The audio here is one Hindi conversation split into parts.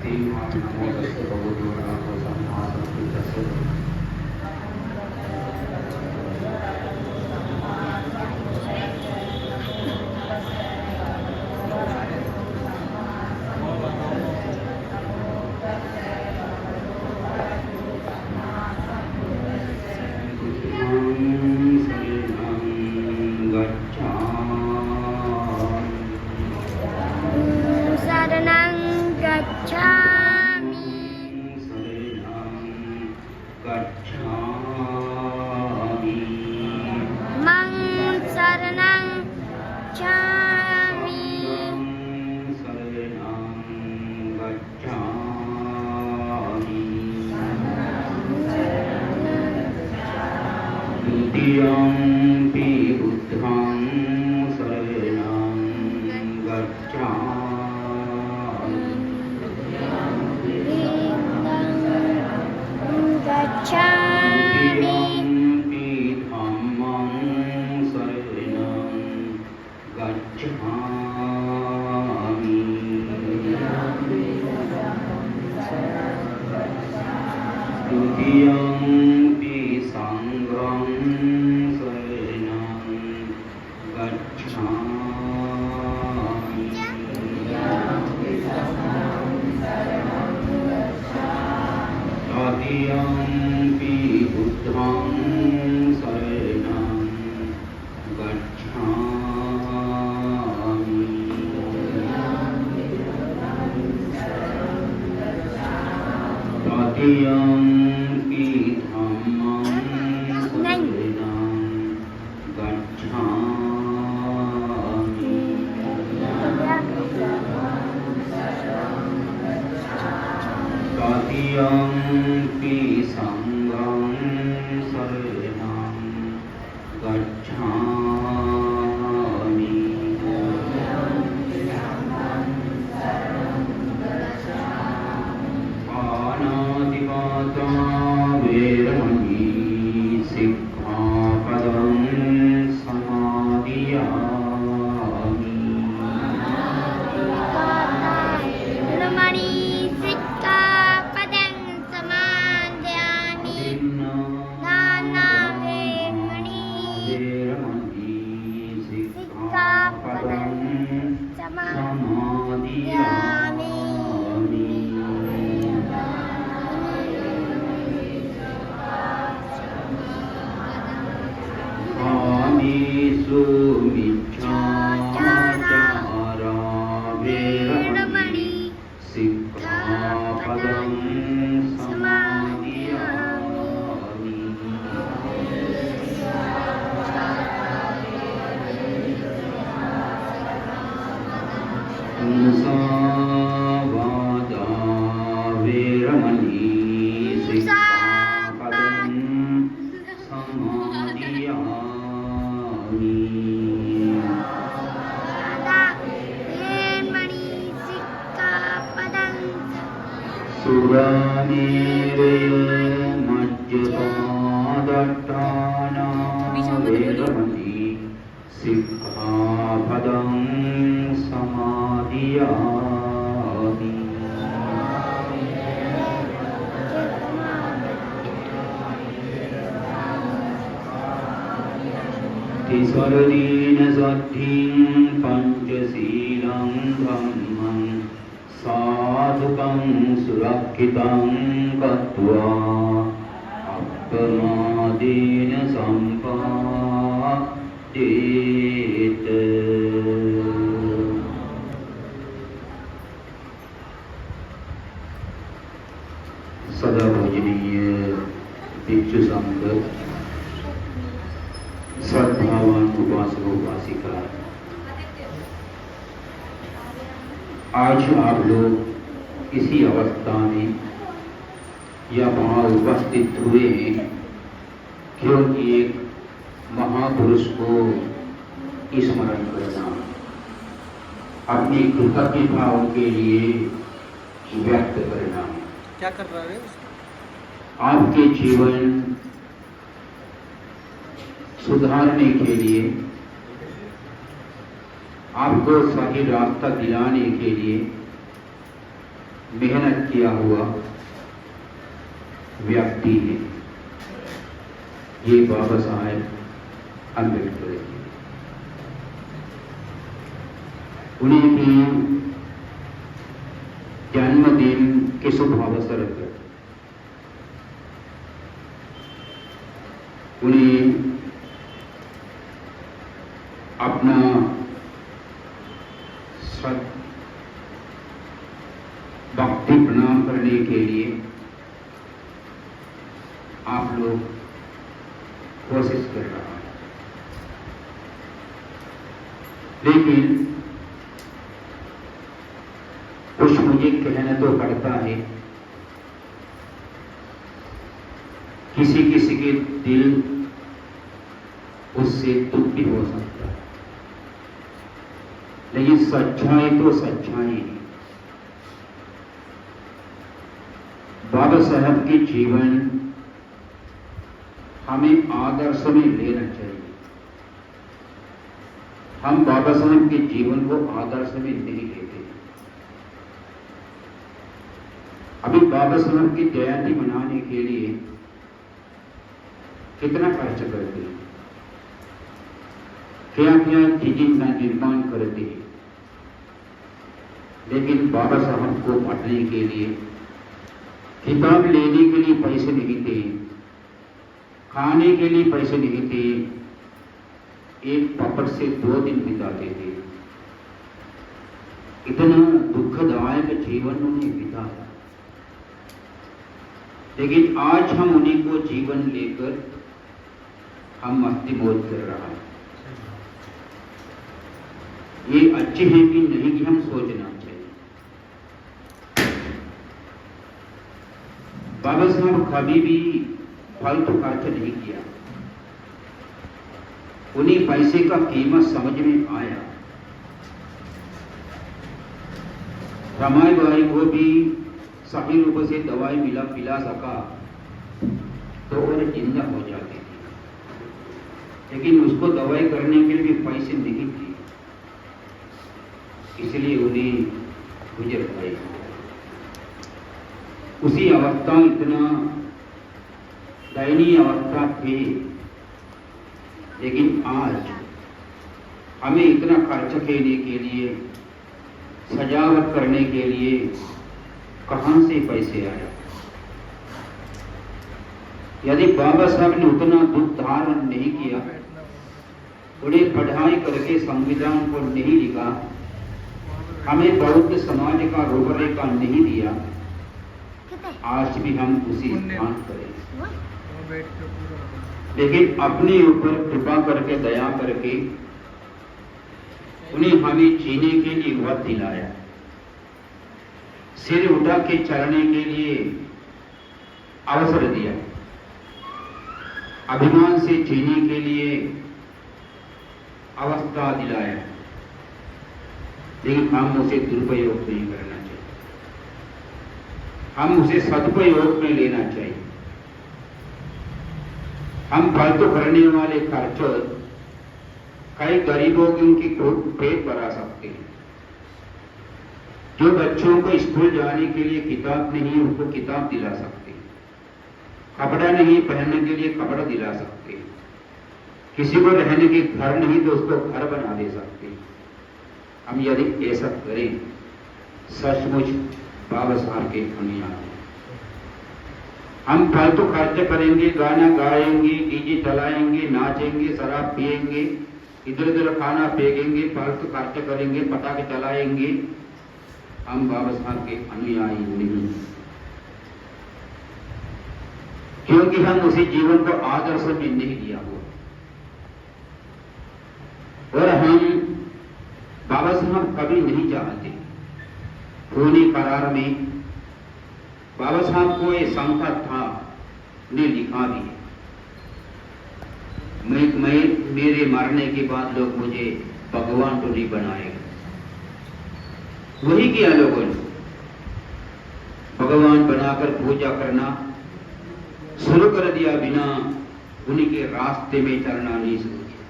नमो तस्से भगवतो अरहतो सम्मा सम्बुद्धस्से। द्वितीयंपि बुद्धं शरणं गच्छामि। द्वितीयंपि धम्मं शरणं गच्छामि। द्वितीयंपि संघं शरणं गच्छामि। तृतीयंपि बुद्धं शरणं गच्छामि। तृतीयंपि धम्मं शरणं गच्छामि। तृतीयंपि संघं शरणं गच्छामि। पाणातिपाता वेरमणि सिक्खापदं समादियामि। कामेषु मिच्छाचारा वेरमणि सिक्खापदं समादियामि। मुसावादा वेरमणि सिक्खापदं समादियामि। सुरामेरय मज्जपादट्टाना वेरमणि सिक्खापदं समादियामि। तिसरदीन सद्धिं पंचशीलं धम्मं साधुकं सुरक्षितं कृत्वा अपमादेन सम्पाद्येत। सदा पूजनीय भिक्षु संघ, श्रद्धावान उपासक उपासिका, आज आप लोग इसी अवस्था में या वहां उपस्थित हुए हैं क्योंकि एक महापुरुष को स्मरण करना, अपने कृतज्ञ भाव के लिए व्यक्त करना। क्या कर रहा है? आपके जीवन सुधारने के लिए, आपको सही रास्ता दिलाने के लिए मेहनत किया हुआ व्यक्ति है ये बाबा साहेब अम्बेडकर जी। उन्हीं की जन्मदिन के शुभ अवसर पर उन्हें अपना भक्ति प्रणाम करने के लिए आप लोग कोशिश कर रहा है, लेकिन कुछ मुझे कहना तो पड़ता है। किसी किसी के दिल उससे दुख भी हो सकता है, लेकिन सच्चाई तो सच्चाई है। बाबा साहब के जीवन हमें आदर्श में लेना चाहिए। हम बाबा साहब के जीवन को आदर्श में नहीं लेते। अभी बाबा साहब की जयंती मनाने के लिए कितना खर्च करते हैं, क्या क्या चीजें का निर्माण करते हैं, लेकिन बाबा साहब को पढ़ने के लिए, किताब लेने के लिए पैसे नहीं थे, खाने के लिए पैसे नहीं थे, एक पकड़ से 2 दिन बिताते थे। इतना दुखदायक जीवन उन्हें बिताया, लेकिन आज हम उन्हीं को जीवन लेकर हम मस्ती मौज कर रहा है। ये अच्छे हैं कि नहीं कि हम सोचना चाहिए। बाबा साहब कभी भी फालतू खर्च नहीं किया। उन्हें पैसे का कीमत समझ में आया। रमाई भाई को भी सही रूप से दवाई पिला सका तो वो जिंदा हो जाते थे, लेकिन उसको दवाई करने के लिए भी पैसे नहीं थे, इसलिए उन्हें गुजर गए। उसी अवस्था इतना दयनीय अवस्था थी, लेकिन आज हमें इतना खर्च करने के लिए, सजावट करने के लिए कहां से पैसे आए? यदि बाबा साहब ने उतना दुख धारण नहीं किया, उन्हें पढ़ाई करके संविधान को नहीं लिखा, हमें बौद्ध समाज का रूपरेखा नहीं दिया, आज भी हम उसी स्थान करें। लेकिन अपने ऊपर कृपा करके, दया करके उन्हें हमें जीने के लिए वक्त दिलाया, सिर उठा के चलने के लिए अवसर दिया, अभिमान से जीने के लिए अवस्था दिलाया, लेकिन हम उसे दुरुपयोग नहीं करना चाहिए, हम उसे सदुपयोग में लेना चाहिए। हम फालतू करने वाले खर्च कई गरीबों की उनकी पेट भरा सकते हैं। जो बच्चों को स्कूल जाने के लिए किताब नहीं, उनको किताब दिला सकते हैं, कपड़ा नहीं पहनने के लिए कपड़ा दिला सकते हैं, किसी को रहने के घर नहीं तो उसको घर बना दे सकते हैं। हम यदि ऐसा करें, सचमुच बाबा साहब के बुनियाद है। हम फालतू खर्च करेंगे, गाना गाएंगे, डीजे चलाएंगे, नाचेंगे, शराब पिएंगे, इधर उधर खाना फेंकेंगे, फालतू खर्च करेंगे, पटाखे चलाएंगे, हम बाबा साहब के अनुयायी नहीं, क्योंकि हम उसी जीवन को आदर्श में नहीं दिया हुआ। और हम बाबा साहब कभी नहीं चाहते खूनी करार में बाबा साहब को ये संकट था, ने लिखा भी है, मैं मेरे मरने के बाद लोग मुझे भगवान तो नहीं बनाएगा। वही किया लोगों ने, भगवान बनाकर पूजा करना शुरू कर दिया, बिना उन्हीं के रास्ते में चलना नहीं शुरू किया।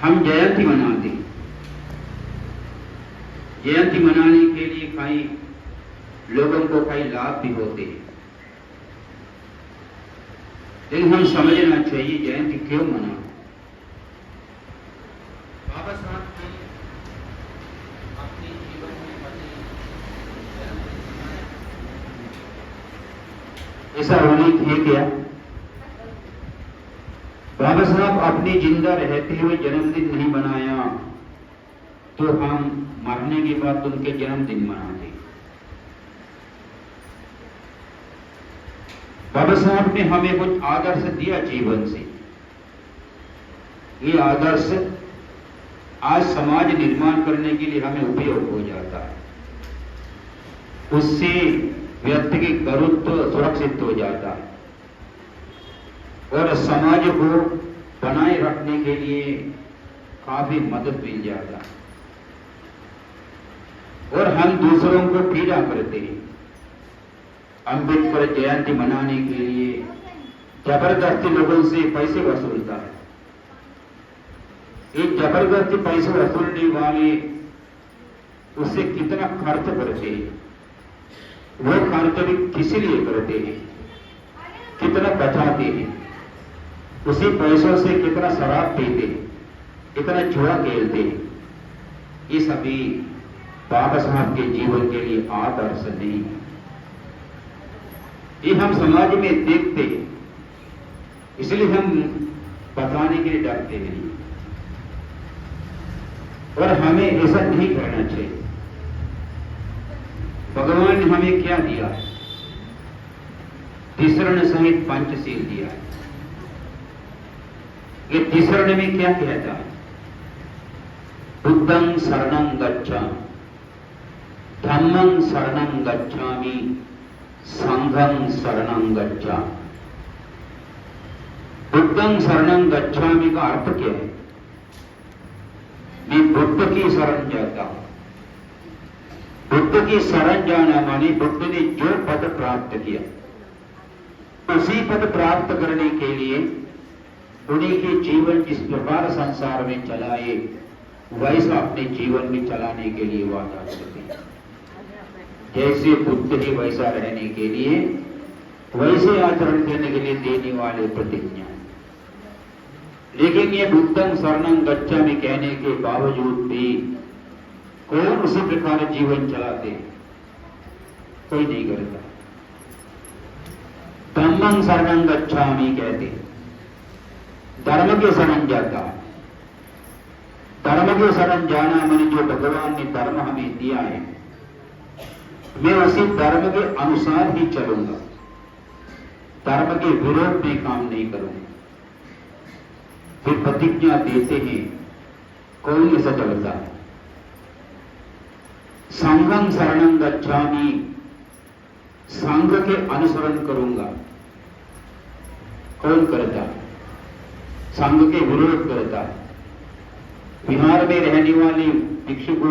हम जयंती मनाते, जयंती मनाने के लिए कई लोगों को कई लाभ भी होते हैं, लेकिन हम समझना चाहिए जयंती क्यों मना। बाबा साहब ने अपने जीवन में ऐसा होने थे क्या? बाबा साहब अपनी जिंदा रहते हुए जन्मदिन नहीं मनाया तो हम मरने के बाद उनके जन्मदिन मनाते। बाबा साहब ने हमें कुछ आदर्श दिया जीवन से। ये आदर्श आज समाज निर्माण करने के लिए हमें उपयोग हो जाता है। उससे व्यक्ति की गुरुत्व सुरक्षित हो जाता है और समाज को बनाए रखने के लिए काफी मदद मिल जाता है। और हम दूसरों को पीड़ा करते हैं। अम्बेडकर जयंती मनाने के लिए जबरदस्ती लोगों से पैसे वसूलता है। ये जबरदस्ती पैसे वसूलने वाले उससे कितना खर्च करते हैं, वो खर्च भी किस लिए करते हैं, कितना बचाते हैं, उसी पैसों से कितना शराब पीते हैं, कितना जुआ खेलते हैं। ये सभी बाबा साहब के जीवन के लिए आदर्श नहीं है। ये हम समाज में देखते हैं, इसलिए हम बताने के लिए डरते नहीं और हमें ऐसा नहीं करना चाहिए। भगवान ने हमें क्या दिया है? तिसरण सहित पंचशील दिया है। ये तिसरण में क्या कहता है? बुद्धं शरणं गच्छामि, धम्मं शरणं गच्छामि, संघं शरणं गच्छामि। बुद्धं शरणं गच्छामि का अर्थ क्या है? मैं बुद्ध की शरण जाता हूं। बुद्ध की शरण जाना माने बुद्ध ने जो पद प्राप्त किया उसी पद प्राप्त करने के लिए उन्हीं के जीवन जिस प्रकार संसार में चलाए वैसा अपने जीवन में चलाने के लिए वादा करते हैं। जैसे बुद्ध ही वैसा रहने के लिए वैसे आचरण करने के लिए देने वाले प्रतिज्ञा। लेकिन ये बुद्धं शरणं गच्छामि कहने के बावजूद भी कौन उसी प्रकार जीवन चलाते? कोई नहीं करता। धम्मं शरणं गच्छामि कहते, धर्म के शरण जाता है। धर्म के शरण जाना मैंने जो भगवान ने धर्म हमें दिया है, मैं उसी धर्म के अनुसार ही चलूंगा, धर्म के विरोध में काम नहीं करूंगा। वे प्रतिज्ञा देते हैं, कोई ऐसा चलता है। संघं शरणं गच्छामि, संघ के अनुसरण करूंगा। कौन करता है? संघ के विरोध करता है। बिहार में रहने वाले भिक्षु को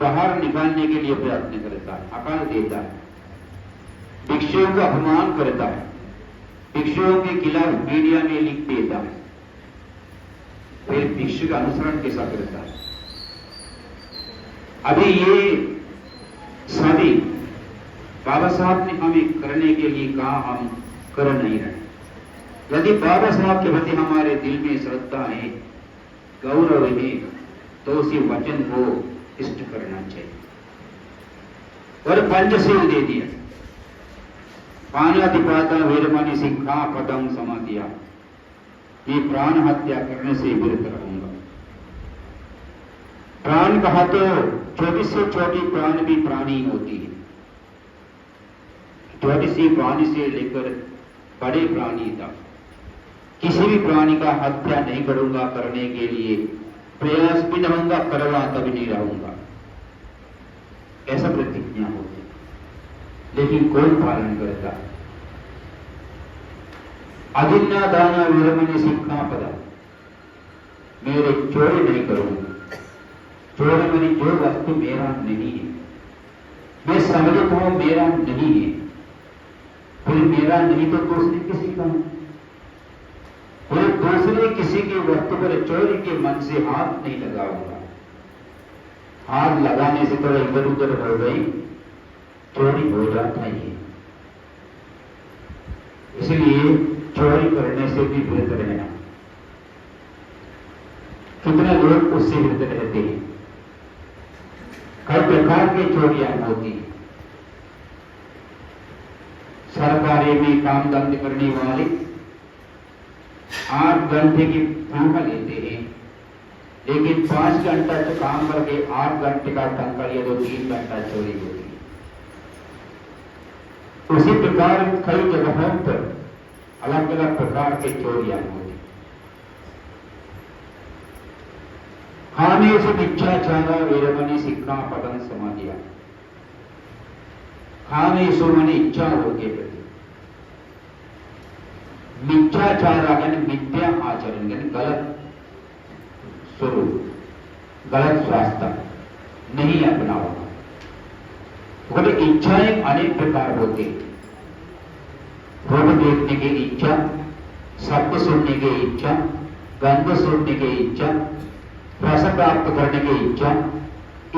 बाहर निकालने के लिए प्रयत्न करता है, हकार देता है, भिक्षुओं को अपमान करता है, भिक्षुओं के खिलाफ मीडिया में लिख देता है। फिर भिक्षु का अनुसरण कैसा करता है? अभी ये सभी बाबा साहब ने हमें करने के लिए कहा, हम कर नहीं रहे। यदि बाबा साहब के प्रति हमारे दिल में श्रद्धा है, गौरव है, तो उसी वचन को इष्ट करना चाहिए। और पंचशील दे दिया, पानातिपाता वेरमणि सिक्खापदं समादिया, ये प्राण हत्या करने से विरत रहूंगा। प्राण कहा तो छोटी से छोटी प्राण भी प्राणी होती है, छोटी सी प्राणी से लेकर बड़े प्राणी तक किसी भी प्राणी का हत्या नहीं करूंगा, करने के लिए प्रयास भी नहीं रहूंगा, करवा तभी नहीं रहूंगा, ऐसा प्रतिज्ञा होती। लेकिन कौन पालन करता? अदिन्ना दाना विरमणि सिक्खापदा, मेरे चोरी नहीं करूंगा। चोरी मेरी जो वस्तु मेरा नहीं है, मैं समझता हूं मेरा नहीं है, फिर मेरा नहीं तो दूसरे किसी का, फिर दूसरे किसी की वस्तु पर चोरी के मन से हाथ नहीं लगाऊंगा। हाथ लगाने से थोड़ा इधर उधर हो गई, चोरी हो जाता है। इसलिए चोरी करने से भी विरत रहना। कितने लोग उससे विरत रहते हैं। कई प्रकार की चोरियां होती हैं। सरकारी में काम धंधे करने वाले 8 घंटे की तनख्वाह लेते हैं, लेकिन 5 घंटा तो काम करके 8 घंटे का तनख्वाह लिया तो 3 घंटा चोरी होती है। उसी प्रकार कई जगहों पर अलग अलग प्रकार की चोरियां होती। खाने से मिथ्याचार वेरमणि सिक्खापदं समाधिया। खाने सो मन इच्छाओं के प्रति मिथ्याचार यानी मिथ्या आचरण यानी गलत स्वरूप, गलत स्वास्थ्य नहीं अपनाओ। बोले इच्छाएं अनेक प्रकार होती। रूप देखने की इच्छा, शब्द सुनने की इच्छा, गंध सुनने की इच्छा, रस प्राप्त करने की इच्छा,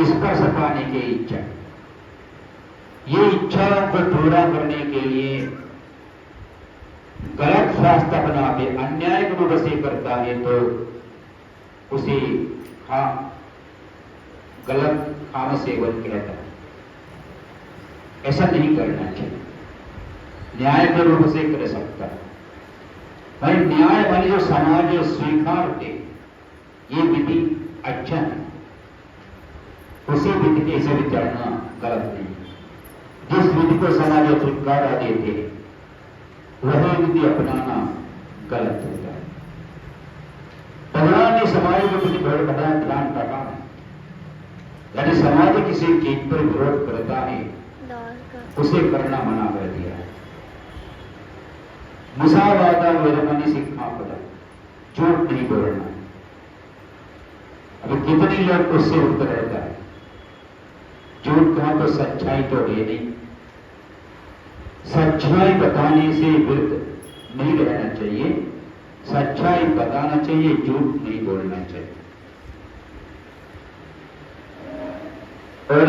स्पर्श पाने की इच्छा। ये इच्छाओं को पूरा करने के लिए गलत स्वास्थ्य अपना के अन्याय रूप से करता है तो उसे गलत खान सेवन कहता है। ऐसा नहीं करना चाहिए। न्याय के रूप से कर सकता है। भाई न्याय वाली जो समाज स्वीकार दे ये विधि अच्छा है, उसी विधि के से विचारना गलत नहीं। जिस विधि को समाज स्वीकार देते हैं वही विधि अपनाना गलत होता है। भगवान ने समाज के प्रति बड़ा ध्यान रखा है। यदि समाज किसी चीज पर विरोध करता है उसे करना मना कर दिया है। मुसावादा वेरमणि सिक्खापदं, झूठ नहीं बोलना। अभी कितने लोग उससे उत्तर रहता है। झूठ कहा तो सच्चाई तो है नहीं। सच्चाई बताने से विरुद्ध नहीं रहना चाहिए। सच्चाई बताना चाहिए, झूठ नहीं बोलना चाहिए। और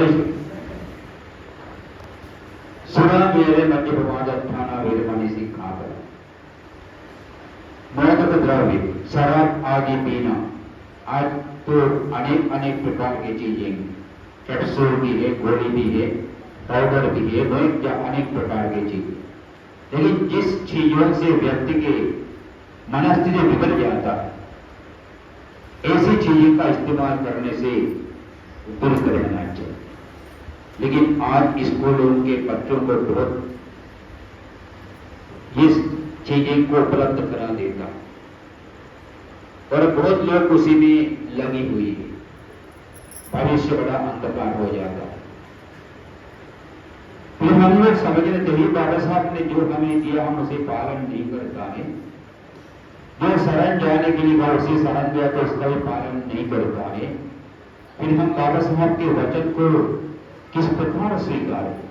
सुना मेरे मध्य प्रमादाना वेरमणि सिक्खापदं। मादक द्रव्य, शराब आदि पीना, आज तो अनेक अनेक प्रकार की चीजें, कैप्सूल भी है, गोली भी है, पाउडर भी है, अनेक प्रकार की चीजें। लेकिन जिस चीजों से व्यक्ति के मनस्थिति बिगड़ जाता है, ऐसी चीजों का इस्तेमाल करने से दूर रहना चाहिए। लेकिन आज स्कूलों के बच्चों को बहुत इस चीजें को उपलब्ध करा देता और बहुत लोग उसी में लगी हुई है। भविष्य बड़ा अंधकार हो जाता है। फिर हम लोग समझने चाहिए बाबा साहब ने जो हमें दिया हम उसे पालन नहीं करता है। जो शरण जाने के लिए कहा उसे शरण दिया तो उसका भी पालन नहीं करता है। फिर हम बाबा साहब के वचन को किस प्रकार स्वीकार करें?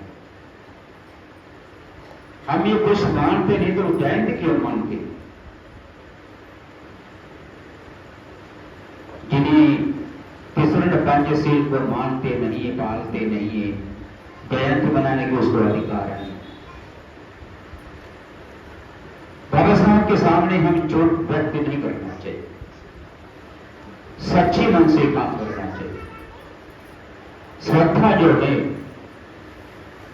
हम ये कुछ मानते नहीं तो जाएंगे क्यों मानते? जिन्हें तिसरण पंचशील को मानते नहीं है, पालते नहीं है, जयंती बनाने के उसको अधिकार है। बाबा साहब के सामने हम झूठ व्यक्त नहीं करना चाहिए। सच्चे मन से काम करना चाहिए। श्रद्धा जो है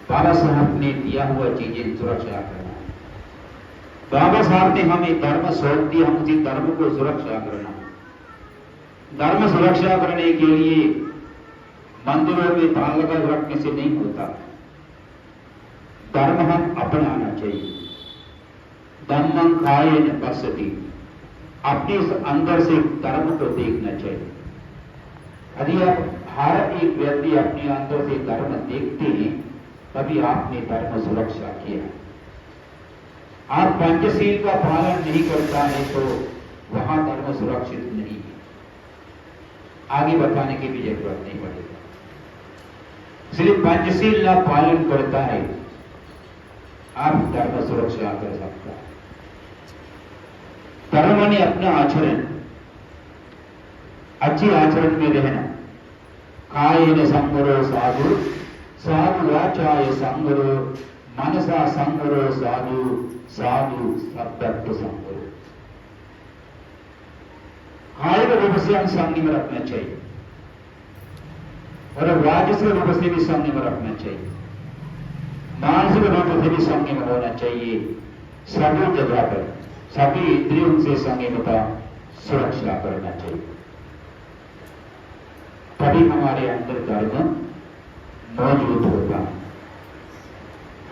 बाबा साहब ने दिया हुआ चीजें सुरक्षा करना। बाबा साहब ने हमें धर्म सौंप दिया, हम उसी धर्म को सुरक्षा करना। धर्म सुरक्षा करने के लिए मंदिरों में ताला लगा रखने से नहीं होता। धर्म हम अपनाना चाहिए। धम्मं कायेन पश्यति, अपने अंदर से धर्म को देखना चाहिए। यदि आप हर एक व्यक्ति अपने अंदर से धर्म देखते हैं तभी आपने धर्म सुरक्षा किया। आप पंचशील का पालन नहीं करता है तो वहां धर्म सुरक्षित नहीं है। आगे बताने की भी जरूरत नहीं पड़ेगी। सिर्फ पंचशील का पालन करता है आप धर्म सुरक्षा कर सकता है। धर्म ने अपना आचरण, अच्छे आचरण में रहना, कायेन संवरो साधु, साधु वाचाय संवरो, मनसा संवरो साधु, साधु शब्दत्व संवरो। कायिक रूप से हम संयम रखना चाहिए और वाचस्क रूप से भी संयम रखना चाहिए, मानसिक रूप से भी संयम होना चाहिए। सभी जगह पर सभी इंद्रियों से संयमता सुरक्षा करना चाहिए, तभी हमारे अंदर धर्म मौजूद होगा।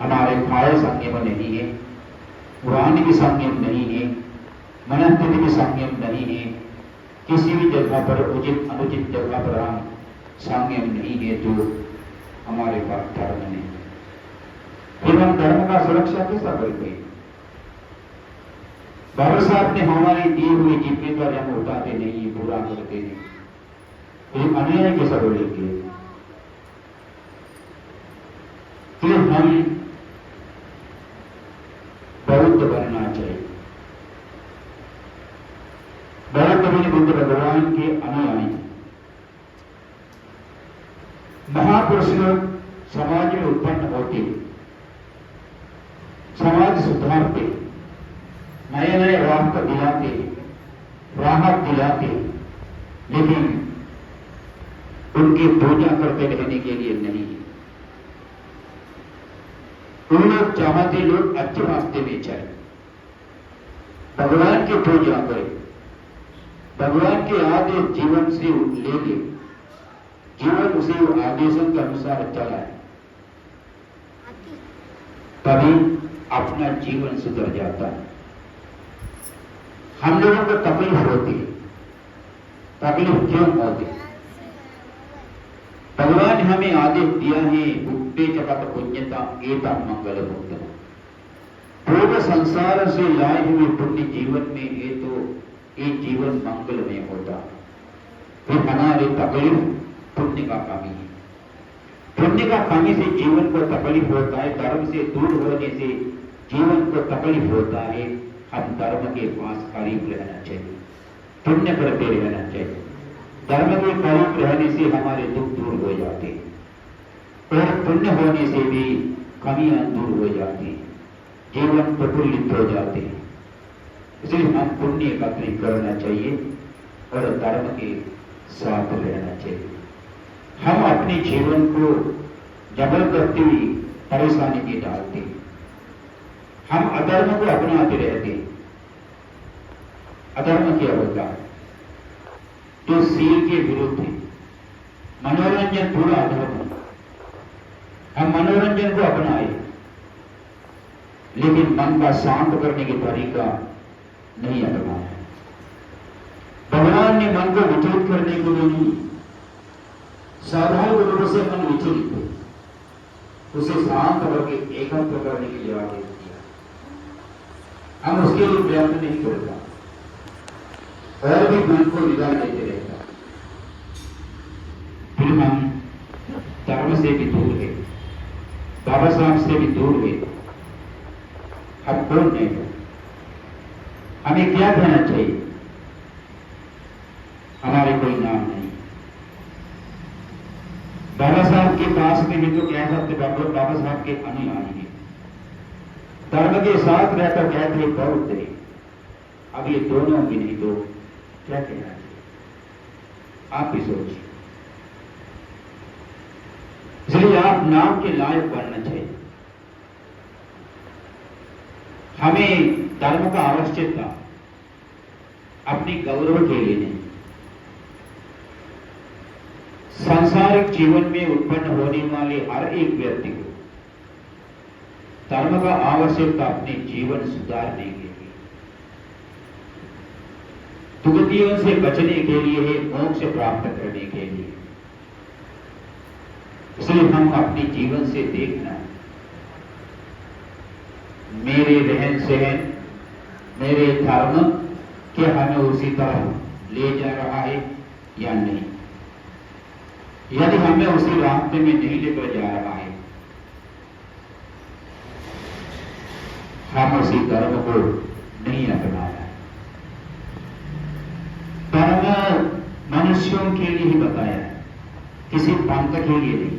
हमारे काय संयम नहीं है, वाणी भी संयम नहीं है, मनस्थिति भी संयम नहीं है, किसी भी जगह पर उचित अनुचित जगह पर हम संयम नहीं है तो हमारे पास धर्म नहीं। फिर हम धर्म का सुरक्षा कैसा करते हैं? बाबा साहब ने हमारी दी हुई जिम्मेदारी हम उठाते नहीं, पूरा करते नहीं, फिर अन्याय कैसा बोलेंगे? फिर हम बौद्ध बनना चाहिए। बौद्ध भी बुद्ध भगवान के अनुयायी, महापुरुष लोग समाज में उत्पन्न होते, समाज सुधारते, नए नए रास्ते दिलाते, राहत दिलाते, लेकिन उनकी पूजा करते रहने के लिए नहीं। उन लोग चाहते लोग अच्छे रास्ते में चले, भगवान की पूजा करें, भगवान के आदेश जीवन से ले ले, जीवन उसे आदेशों के अनुसार चलाए, तभी अपना जीवन सुधर जाता है। हम लोगों को तकलीफ होती है, तकलीफ क्यों होती? भगवान ने हमें आदेश दिया है, उठे जगत पुण्यता एता मंगल भुक्तम। पूर्ण संसार से लाए हुए पुण्य जीवन में है तो ये जीवन मंगल में होता। फिर हमारी तकलीफ पुण्य का कमी है, पुण्य का कमी से जीवन को तकलीफ होता है, धर्म से दूर होने से जीवन को तकलीफ होता है। हम धर्म के पास करीब रहना चाहिए, पुण्य करते रहना चाहिए। धर्म के करीब रहने से हमारे दुख दूर हो जाते हैं और पुण्य होने से भी कमियां दूर हो जाती हैं, जीवन प्रफुल्लित हो जाते हैं। इसलिए हम पुण्य एकत्रित करना चाहिए और धर्म के साथ रहना चाहिए। हम अपने जीवन को जबरदस्ती परेशानी में डालते हैं, हम अधर्म को अपनाते रहते हैं। अधर्म क्या होता है? जो सील के विरुद्ध है, मनोरंजन पूरा अधर्म है। हम मनोरंजन को अपनाए लेकिन मन का शांत करने की तरीका नहीं अपनाया। भगवान ने मन को विचलित करने के लिए नहीं, साधारण रूप से मन विचलित हो उसे शांत करके एकत्र करने के लिए आदेश दिया। हम उसके लिए प्रयत्न नहीं करता और भी मन को निगाह देते रहता, फिर हम धर्म से भी दूर है, बाबा साहब से भी दूर है। हम कौन नहीं हो? हमें क्या कहना चाहिए? हमारे कोई नाम नहीं। बाबा साहब के पास में भी तो कह सकते बाबा साहब के अनुयायी है, धर्म के साथ रहकर कहते बौद्ध है। अब ये दोनों भी नहीं तो क्या कहना चाहिए? आप भी सोचिए। इसलिए आप नाम के लायक बनना चाहिए। हमें धर्म का आवश्यकता अपनी गौरव के लिए नहीं, सांसारिक जीवन में उत्पन्न होने वाले हर एक व्यक्ति को धर्म का आवश्यकता अपने जीवन सुधारने के लिए, दुर्गतियों से बचने के लिए है, मोक्ष प्राप्त करने के लिए। इसलिए हम अपने जीवन से देखना, मेरे रहन सहन, मेरे धर्म क्या हमें उसी तरह ले जा रहा है या नहीं। यदि हमें उसी रास्ते में नहीं लेकर जा रहा है, हम उसी धर्म को नहीं अपना रहे। धर्म मनुष्यों के लिए ही बताया है, किसी पंथ के लिए नहीं।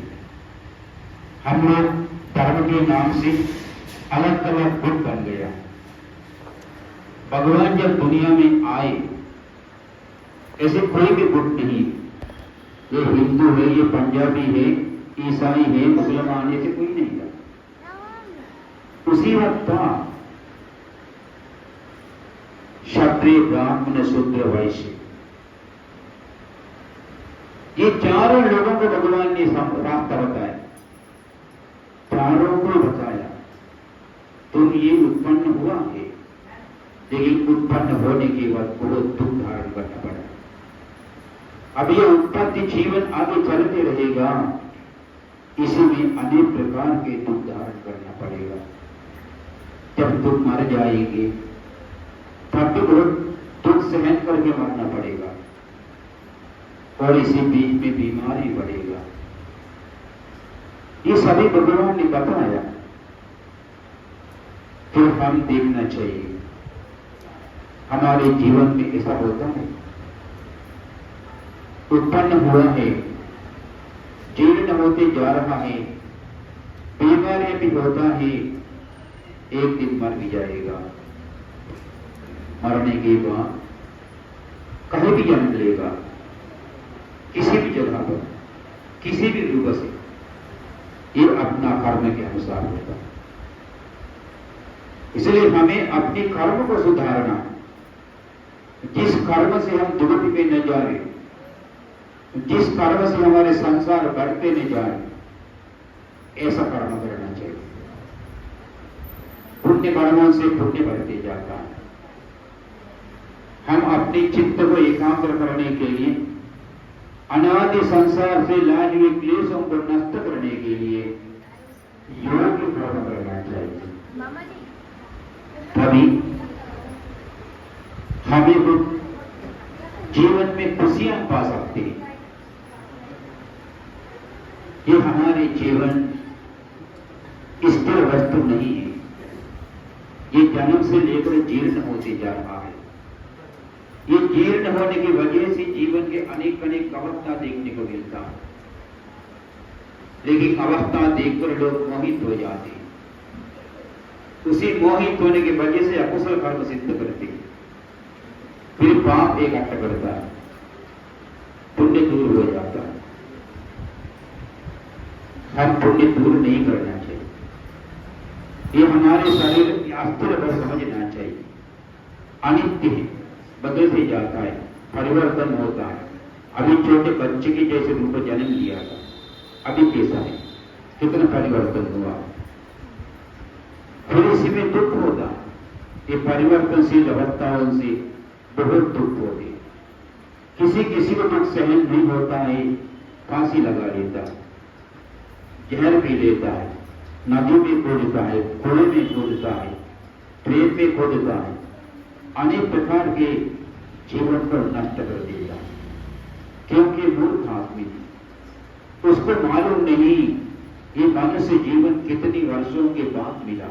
हम लोग धर्म के नाम से अलग अलग गुट बन गया। भगवान जब दुनिया में आए, ऐसे कोई भी गुट नहीं, ये हिंदू है, ये पंजाबी है, ईसाई है, मुसलमान, ऐसे कोई नहीं था। उसी वक्त था क्षत्रिय, ब्राह्मण, शूद्र, वैश्य, ये चारों लोगों को भगवान ने रास्ता बताया, चारों को बताया। तुम ये उत्पन्न हुआ है, लेकिन उत्पन्न होने के बाद बहुत दुख धारण करना पड़ा। अब ये उत्पत्ति जीवन आगे चलते रहेगा, इसी में अनेक प्रकार के दुख धारण करना पड़ेगा। जब तुम मर जाएंगे तब भी बहुत दुख सहन करके मरना पड़ेगा, और इसी बीच में बीमारी बढ़ेगा। ये सभी भगवान ने बताया। फिर हम देखना चाहिए हमारे जीवन में ऐसा होता है, उत्पन्न हुआ है, जीर्ण होते जा रहा है, बीमारी भी होता है, एक दिन मर भी जाएगा। मरने के बाद कहीं भी जन्म लेगा, किसी भी जगह पर, किसी भी रूप से, ये अपना कर्म के अनुसार होगा। इसलिए हमें अपने कर्म को सुधारना, जिस कर्म से हम दुर्गति में न जाए, जिस कर्म से हमारे संसार बढ़ते न जाए, ऐसा कर्म करना चाहिए। पुण्य कर्मों से पुण्य बढ़ते जाता है। हम अपने चित्त को एकाग्र करने के लिए, अनादि संसार से लाए हुए क्लेशों को नष्ट करने के लिए योग कर्म करना चाहिए। तभी हमें जीवन में खुशियां पा सकते हैं। ये हमारे जीवन स्थिर वस्तु नहीं है, ये जन्म से लेकर जीर्ण होते जा रहा है। ये जीर्ण होने की वजह से जीवन के अनेक अनेक अवस्था देखने को मिलता है, लेकिन अवस्था देखकर लोग मोहित हो जाते हैं। उसी मोहित होने की वजह से अकुशल कर्म सिद्ध करते हैं, फिर पाप इकट्ठा करता है, पुण्य दूर हो जाता है। हम पुण्य दूर नहीं करना चाहिए। ये हमारे शरीर की अस्थिर पर समझना चाहिए। अनित्य है, बदलते जाता है, परिवर्तन होता है। अभी छोटे बच्चे के जैसे रूप जन्म लिया था, अभी कैसा है, कितना परिवर्तन हुआ, फिर इसी में दुख होता। ये परिवर्तनशील अवस्थाओं से बहुत दुख होते। किसी किसी को दुख सहन नहीं होता है, फांसी लगा लेता है, जहर पी लेता है, नदी में कूदता है, कुएं में कूदता है, ट्रेन में कूदता है, अनेक प्रकार के जीवन को नष्ट कर देता है। क्योंकि मूर्ख आदमी उसको मालूम नहीं ये मनुष्य जीवन कितनी वर्षों के बाद मिला।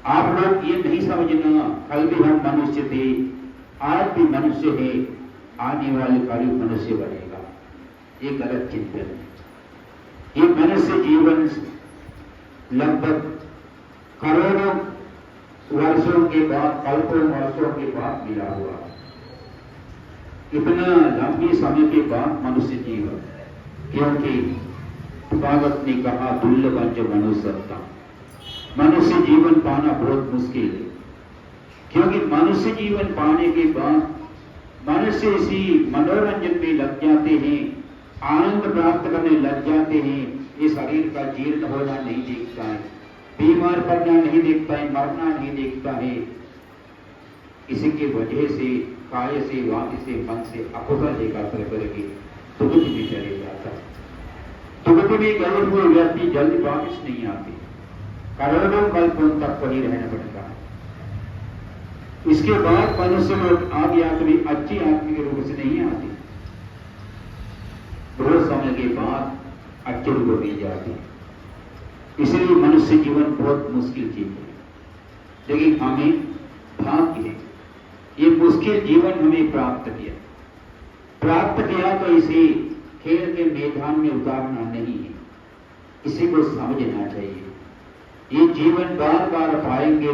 आप लोग ये नहीं समझना कल भी हम मनुष्य थे, आज भी मनुष्य है, आने वाले कल मनुष्य बनेगा, ये गलत चिंतन है। ये मनुष्य जीवन लगभग करोड़ों वर्षों के बाद, कल्पों वर्षों के बाद मिला हुआ। इतना लंबी समय के बाद मनुष्य जीवन, क्योंकि भगवत ने कहा दुर्लभ मनुष्यता, मनुष्य जीवन पाना बहुत मुश्किल है। क्योंकि मनुष्य जीवन पाने के बाद मनुष्य इसी मनोरंजन में लग जाते हैं, आनंद प्राप्त करने लग जाते हैं। ये शरीर का जीर्ण होना नहीं देखता है, बीमार पड़ना नहीं देखता है, मरना नहीं देखता है। इसी की वजह से काय से, वाणी से, मन से अकुशल एकाग्र करके दुर्गति में चले जाता है। दुर्गति में गए हुए व्यक्ति जल्द वापस नहीं आते, करोड़ों कल्पों तक वही रहना पड़ता है। इसके बाद मनुष्य लोग आगे आदमी अच्छी आदमी के रूप से नहीं आते, बहुत समय के बाद अच्छे रूप में जाते। इसलिए मनुष्य जीवन बहुत मुश्किल चीज है, लेकिन हमें भाग्य है ये मुश्किल जीवन हमें प्राप्त किया। प्राप्त किया तो इसे खेल के मैदान में उतारना नहीं है, इसी को समझना चाहिए। ये जीवन बार बार पाएंगे।